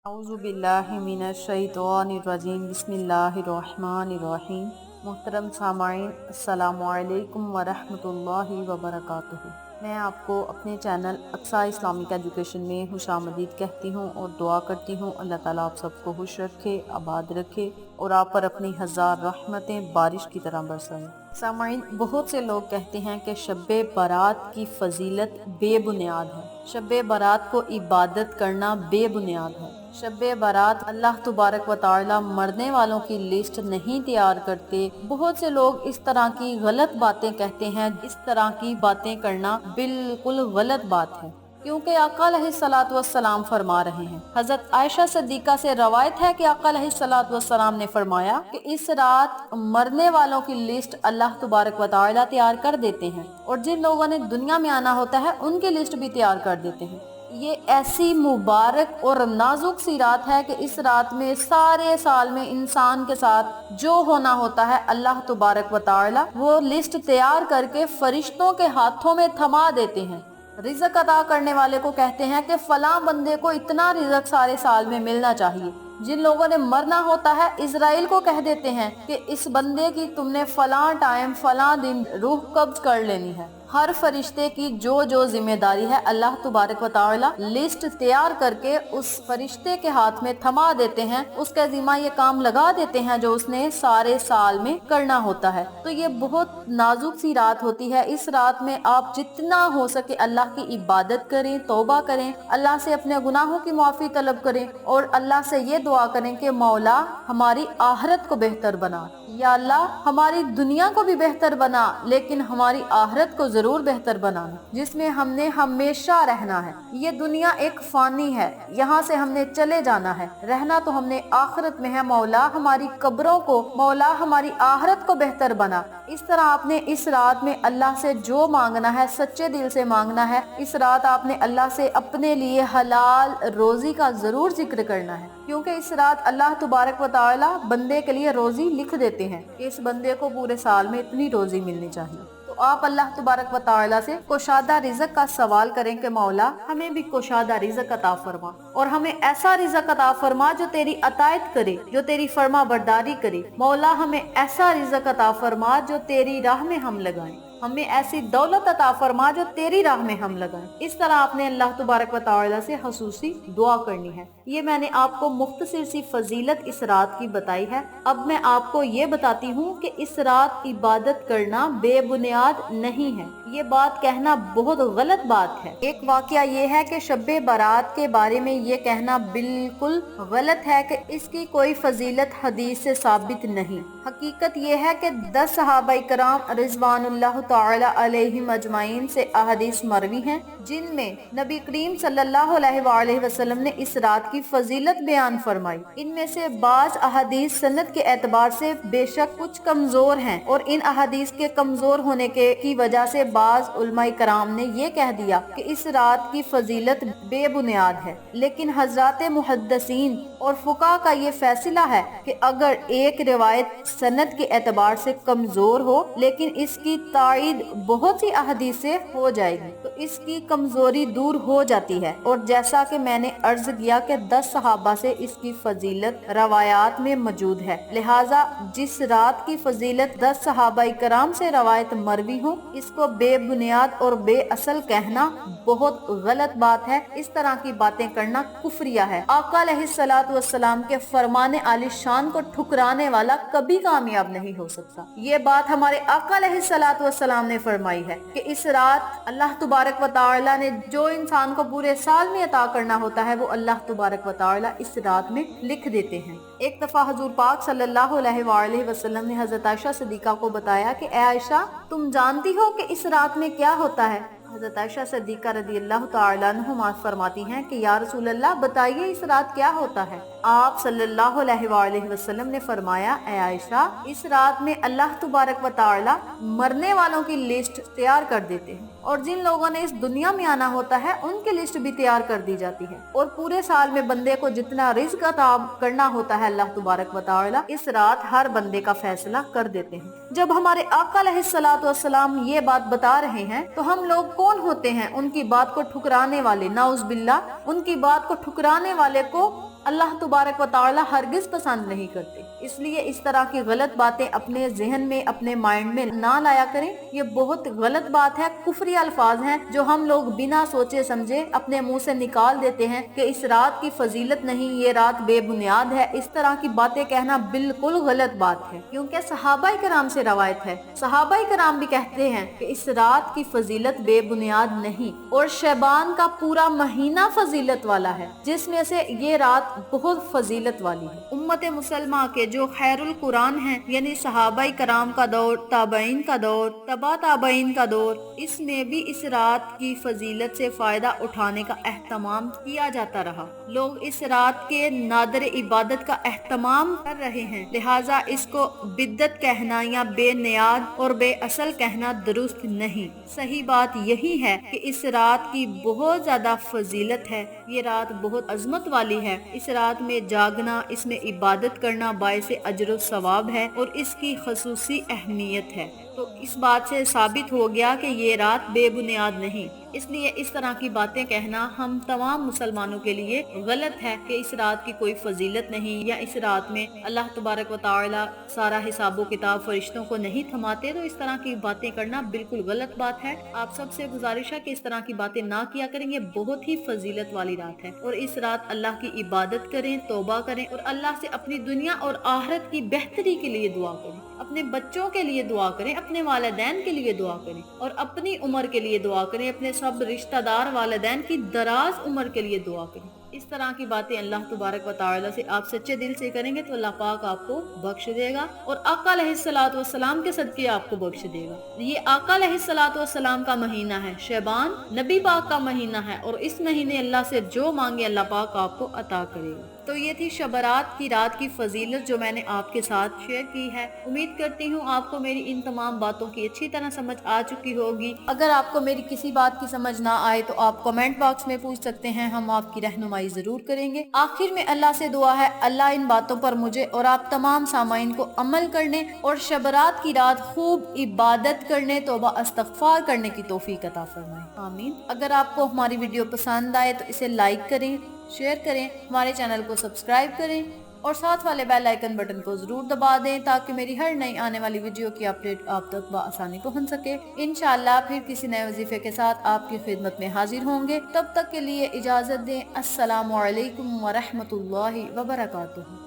अऊज़ु बिल्लाहि मिनश शैतानिर रजीम बिस्मिल्लाहिर रहमानिर रहीम। मुहतरम सामाईन, अस्सलामु अलैकुम व रहमतुल्लाहि व बरकातुहू। मैं आपको अपने चैनल अक्सा इस्लामिक एजुकेशन में खुशामदीद कहती हूँ और दुआ करती हूँ अल्लाह ताला आप सबको खुश रखे, आबाद रखे और आप पर अपनी हज़ार रहमतें बारिश की तरह बरसाए। सामाईन, बहुत से लोग कहते हैं कि शब्बे बारात की फजीलत बेबुनियाद है। शब्बे बारात को इबादत करना बेबुनियाद है। शब्बे बारात अल्लाह तुबारक व तआला मरने वालों की लिस्ट नहीं तैयार करते। बहुत से लोग इस तरह की गलत बातें कहते हैं। इस तरह की बातें करना बिल्कुल गलत बात है, क्योंकि आका अलैहिस्सलातु वस्सलाम फरमा रहे हैं। हजरत आयशा सिद्दीका से रवायत है कि आका अलैहिस्सलातु वस्सलाम ने फरमाया कि इस रात मरने वालों की लिस्ट अल्लाह तुबारक व तआला तैयार कर देते हैं और जिन लोगों ने दुनिया में आना होता है उनकी लिस्ट भी तैयार कर देते हैं। ये ऐसी मुबारक और नाजुक सी रात है कि इस रात में सारे साल में इंसान के साथ जो होना होता है अल्लाह तुबारक व तआला वो लिस्ट तैयार करके फरिश्तों के हाथों में थमा देते हैं। रिज़्क अता करने वाले को कहते हैं कि फलां बंदे को इतना रिज़्क सारे साल में मिलना चाहिए। जिन लोगों ने मरना होता है इजराइल को कह देते हैं कि इस बंदे की तुमने फलां टाइम फलां दिन रूह कब्ज कर लेनी है। हर फरिश्ते की जो जिम्मेदारी है अल्लाह तुबारक व तआला लिस्ट तैयार करके उस फरिश्ते के हाथ में थमा देते हैं। उसका जिम्मा ये काम लगा देते हैं जो उसने सारे साल में करना होता है। तो ये बहुत नाजुक सी रात होती है। इस रात में आप जितना हो सके अल्लाह की इबादत करें, तौबा करें, अल्लाह से अपने गुनाहों की माफ़ी तलब करें और अल्लाह से ये दुआ करें कि मौला हमारी आखिरत को बेहतर बना। या अल्लाह हमारी दुनिया को भी बेहतर बना, लेकिन हमारी आखिरत को जरूर बेहतर बनाना, जिसमें हमने हमेशा रहना है। ये दुनिया एक फानी है, यहाँ से हमने चले जाना है। रहना तो हमने आखिरत में है। मौला हमारी कब्रों को, मौला हमारी आखिरत को बेहतर बना। इस तरह आपने इस रात में अल्लाह से जो मांगना है सच्चे दिल से मांगना है। इस रात आपने अल्लाह से अपने लिए हलाल रोजी का जरूर जिक्र करना है, क्योंकि इस रात अल्लाह तुबारक व तआला बंदे के लिए रोजी लिख देते हैं कि इस बंदे को पूरे साल में इतनी रोजी मिलनी चाहिए। तो आप अल्लाह तुबारक व तआला से कुशादा रिज़्क का सवाल करें कि मौला हमें भी कुशादा रिज़्क अता फरमा और हमें ऐसा रिज़्क अता फरमा जो तेरी अतायत करे, जो तेरी फर्मा बरदारी करे। मौला हमें ऐसा रिज़्क अता फरमा जो तेरी राह में हम लगाएं। हमें ऐसी दौलत अता फरमा जो तेरी राह में हम लगाएं। इस तरह आपने अल्लाह तुबारक व तआला से खसूसी दुआ करनी है। ये मैंने आपको मुख्तसर सी फजीलत इस रात की बताई है। अब मैं आपको ये बताती हूँ कि इस रात इबादत करना बेबुनियाद नहीं है। ये बात कहना बहुत गलत बात है। एक वाकया ये है कि शब्बे बारात के बारे में ये कहना बिल्कुल गलत है कि इसकी कोई फजीलत हदीस से साबित नहीं। हकीकत ये है कि 10 सहाबाए कराम रिज़वानुल्लाह ताला अलैहिम अजमाइन से अहदीस मरवी हैं, जिनमें नबी करीम सल्लल्लाहु अलैहि वसल्लम ने इस रात की फजीलत बयान फरमाई। इनमें से बाज अहदीस सनद के एतबार से बेशक कुछ कमजोर हैं और इन अहदीस के कमजोर होने की वजह से बाज उलमाए कराम ने ये कह दिया कि इस रात की फजीलत बेबुनियाद है। लेकिन हजरात मुहद्दिसीन और फुका का ये फैसला है कि अगर एक रिवायत सनद के एतबार से कमजोर हो लेकिन इसकी ताईद बहुत सी अहदीस से हो जाएगी तो इसकी कमजोरी दूर हो जाती है। और जैसा कि मैंने अर्ज किया कि 10 सहाबा से इसकी फजीलत रवायात में मौजूद है, लिहाजा जिस रात की फजीलत 10 सहाबाए कराम से रवायत मरवी हो इसको बेबुनियाद और बेअसल कहना बहुत गलत बात है। इस तरह की बातें करना कुफरिया है। आका अलैहिस्सलातु वस्सलाम के फरमाने आली शान को ठुकराने वाला कभी कामयाब नहीं हो सकता। ये बात हमारे आका अलैहिस्सलातु वस्सलाम ने फरमाई है कि इस रात अल्लाह तुबारक व तआला ने जो इंसान को पूरे साल में अता करना होता है वो अल्लाह तुबारक व तआला इस रात में लिख देते हैं। एक दफा हुजूर पाक सल्लल्लाहु अलैहि वसल्लम ने हजरत आयशा सिद्दीका को बताया कि ए आयशा, तुम जानती हो कि इस रात में क्या होता है? हजरत आयशा सिद्दीका रज़ियल्लाहु तआला अन्हा फरमाती हैं कि या रसूल अल्लाह, बताइए इस रात क्या होता है? आप सल्लल्लाहु अलैहि वसल्लम ने फरमाया, ए आयशा, इस रात में अल्लाह तुबारक व तआला मरने वालों की लिस्ट तैयार कर देते हैं और जिन लोगों ने इस दुनिया में आना होता है उनकी लिस्ट भी तैयार कर दी जाती है। और पूरे साल में बंदे को जितना रिज़्क अता करना होता है अल्लाह तुबारक व तआला इस रात हर बंदे का फैसला कर देते हैं। जब हमारे आका अलैहिस्सलातु वस्सलाम ये बात बता रहे हैं तो हम लोग कौन होते हैं उनकी बात को ठुकराने वाले? नाउज़ बिल्लाह, उनकी बात को ठुकराने वाले को अल्लाह तबारक व तआला हरगिज पसंद नहीं करते। इसलिए इस तरह की गलत बातें अपने जहन में, अपने माइंड में ना लाया करें। ये बहुत गलत बात है, कुफरी अल्फाज हैं जो हम लोग बिना सोचे समझे अपने मुंह से निकाल देते हैं कि इस रात की फजीलत नहीं, ये रात बेबुनियाद है। इस तरह की बातें कहना बिल्कुल गलत बात है, क्योंकि सहाबाए कराम से रवायत है, सहाबाए कराम भी कहते हैं कि इस रात की फजीलत बेबुनियाद नहीं, और शबान का पूरा महीना फजीलत वाला है, जिसमें से ये रात बहुत फजीलत वाली है। उम्मत मुसलमा के जो खैरुल कुरान हैं, यानी सहाबाए कराम का दौर, ताबईन का दौर, तबा ताबईन का दौर, इसमें भी इस रात की फजीलत से फायदा उठाने का एहतमाम किया जाता रहा। लोग इस रात के नादर इबादत का एहतमाम कर रहे हैं, लिहाजा इसको बिद्दत कहना या बेनियाद और बेअसल कहना दुरुस्त नहीं। सही बात यही है कि इस रात की बहुत ज्यादा फजीलत है, ये रात बहुत अजमत वाली है। इस रात में जागना, इसमें इबादत करना बाइसे अजर सवाब है और इसकी खसूसी अहमियत है। तो इस बात से साबित हो गया कि ये रात बेबुनियाद नहीं। इसलिए इस तरह की बातें कहना हम तमाम मुसलमानों के लिए गलत है कि इस रात की कोई फजीलत नहीं, या इस रात में अल्लाह तबारक व तआला सारा हिसाबो किताब फरिश्तों को नहीं थमाते। तो इस तरह की बातें करना बिल्कुल गलत बात है। आप सबसे गुजारिश है कि इस तरह की बातें ना किया करें। ये बहुत ही फजीलत वाली रात है और इस रात अल्लाह की इबादत करें, तौबा करें और अल्लाह से अपनी दुनिया और आखिरत की बेहतरी के लिए दुआ करें, अपने बच्चों के लिए दुआ करें, अपने वालिदैन के लिए दुआ करें और अपनी उम्र के लिए दुआ करें, अपने सब रिश्तेदार वालिदैन की दराज उम्र के लिए दुआ करें। इस तरह की बातें अल्लाह तबारक व तआला से आप सच्चे दिल से करेंगे तो अल्लाह पाक आपको बख्श देगा और आका अलैहिस्सलातु वस्सलाम के सदके आपको बख्श देगा। ये आका अलैहिस्सलातु वस्सलाम का महीना है, शबान नबी पाक का महीना है और इस महीने अल्लाह से जो मांगे अल्लाह पाक आपको अता करेगा। तो ये थी शबरात की रात की फजीलत जो मैंने आपके साथ शेयर की है। उम्मीद करती हूँ आपको मेरी इन तमाम बातों की अच्छी तरह समझ आ चुकी होगी। अगर आपको मेरी किसी बात की समझ ना आए तो आप कमेंट बॉक्स में पूछ सकते हैं, हम आपकी रहनुमाई जरूर करेंगे। आखिर में अल्लाह से दुआ है, अल्लाह इन बातों पर मुझे और आप तमाम सामाइन को अमल करने और शबरात की रात खूब इबादत करने, तौबा इस्तगफार करने की तौफीक अता फरमाए, आमीन। अगर आपको हमारी वीडियो पसंद आए तो इसे लाइक करें, शेयर करें, हमारे चैनल को सब्सक्राइब करें और साथ वाले बेल आइकन बटन को जरूर दबा दें ताकि मेरी हर नई आने वाली वीडियो की अपडेट आप तक बआसानी पहुंच सके। इंशाअल्लाह फिर किसी नए वजीफे के साथ आपकी खिदमत में हाजिर होंगे। तब तक के लिए इजाजत दें। अस्सलामु अलैकुम व रहमतुल्लाहि व बरकातुहू।